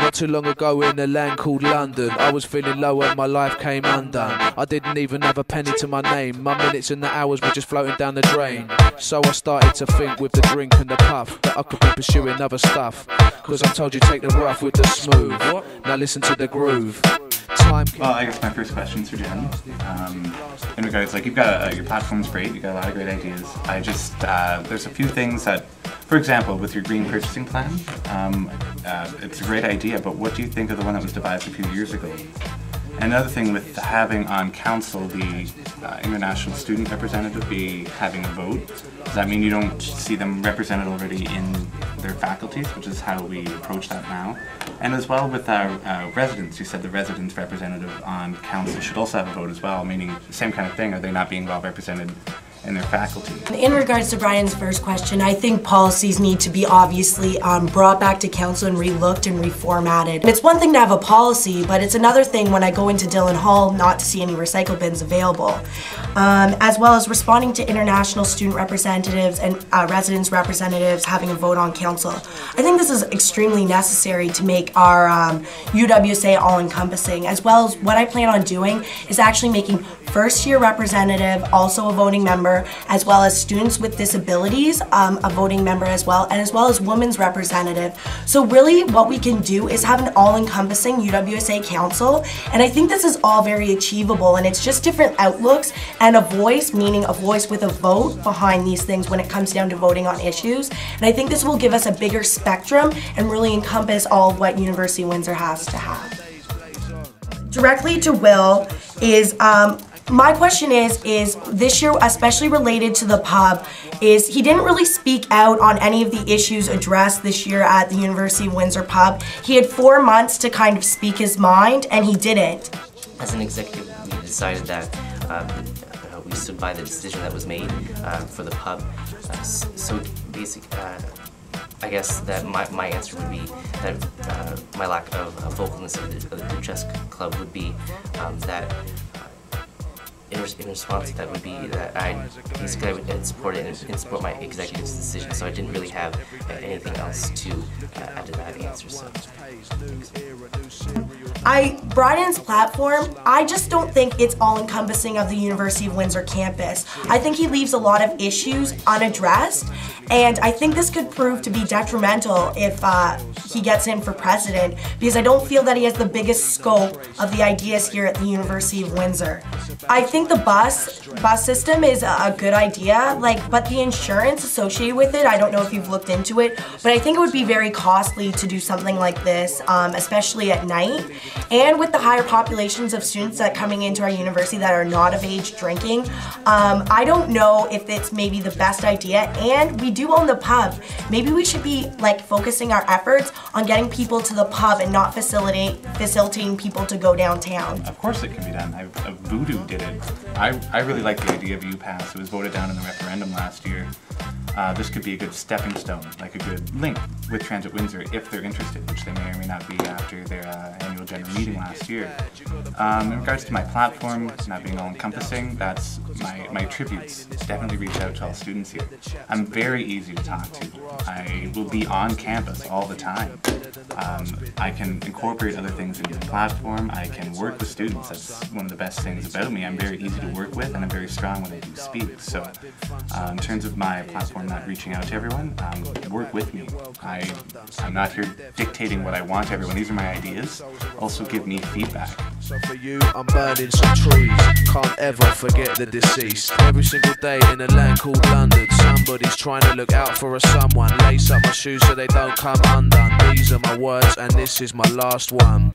Not too long ago in a land called London, I was feeling low and my life came undone. I didn't even have a penny to my name. My minutes and the hours were just floating down the drain. So I started to think with the drink and the puff that I could be pursuing other stuff. Cause I'm told you take the rough with the smooth. Now listen to the groove. Well, I guess my first question's for Jen. In regards, like, you've got your platform's great, you've got a lot of great ideas. I just, there's a few things that, for example, with your green purchasing plan, it's a great idea, but what do you think of the one that was devised a few years ago? Another thing with having on council the international student representative be having a vote, does that mean you don't see them represented already in their faculties, which is how we approach that now? And as well with residents, you said the residents representative on council should also have a vote as well, meaning the same kind of thing, are they not being well represented in their faculty? In regards to Brian's first question, I think policies need to be obviously brought back to council and relooked and reformatted. It's one thing to have a policy, but it's another thing when I go into Dillon Hall not to see any recycle bins available. As well as responding to international student representatives and residents representatives having a vote on council. I think this is extremely necessary to make our UWSA all-encompassing, as well as what I plan on doing is actually making first-year representative also a voting member, as well as students with disabilities a voting member as well as women's representative. So really what we can do is have an all-encompassing UWSA council, and I think this is all very achievable, and it's just different outlooks and a voice, meaning a voice with a vote behind these things when it comes down to voting on issues. And I think this will give us a bigger spectrum and really encompass all of what University of Windsor has to have. Directly to Will is, my question is this year, especially related to the pub, is he didn't really speak out on any of the issues addressed this year at the University of Windsor pub. He had 4 months to kind of speak his mind, and he didn't. As an executive, we decided that we stood by the decision that was made for the pub. So basically, I guess that my answer would be that my lack of vocalness of the chess club would be that in response to that would be that I would support it and support my executive's decision, so I didn't really have anything else to add to that answer. So. Brian's platform, I just don't think it's all-encompassing of the University of Windsor campus. I think he leaves a lot of issues unaddressed, and I think this could prove to be detrimental if he gets in for president, because I don't feel that he has the biggest scope of the ideas here at the University of Windsor. I think the bus system is a good idea, but the insurance associated with it, I don't know if you've looked into it, but I think it would be very costly to do something like this, especially at night. And with the higher populations of students that coming into our university that are not of age drinking, I don't know if it's maybe the best idea. And we do own the pub. Maybe we should be focusing our efforts on getting people to the pub and not facilitating people to go downtown. Of course it can be done. Voodoo did it. I really like the idea of UPass. It was voted down in the referendum last year. This could be a good stepping stone, like a good link with Transit Windsor if they're interested, which they may or may not be after their annual general meeting last year. In regards to my platform not being all-encompassing, that's my tributes. Definitely reach out to all students here. I'm very easy to talk to. I will be on campus all the time. I can incorporate other things into the platform. I can work with students. That's one of the best things about me. I'm very easy to work with, and I'm very strong when I do speak. So in terms of my platform not reaching out to everyone, work with me. I'm not here dictating what I want to everyone. These are my ideas. Also give me feedback. So for you, I'm burning some trees. Can't ever forget the deceased. Every single day in a land called London, somebody's trying to look out for a someone. Lace up my shoes so they don't come undone. These are my words and this is my last one.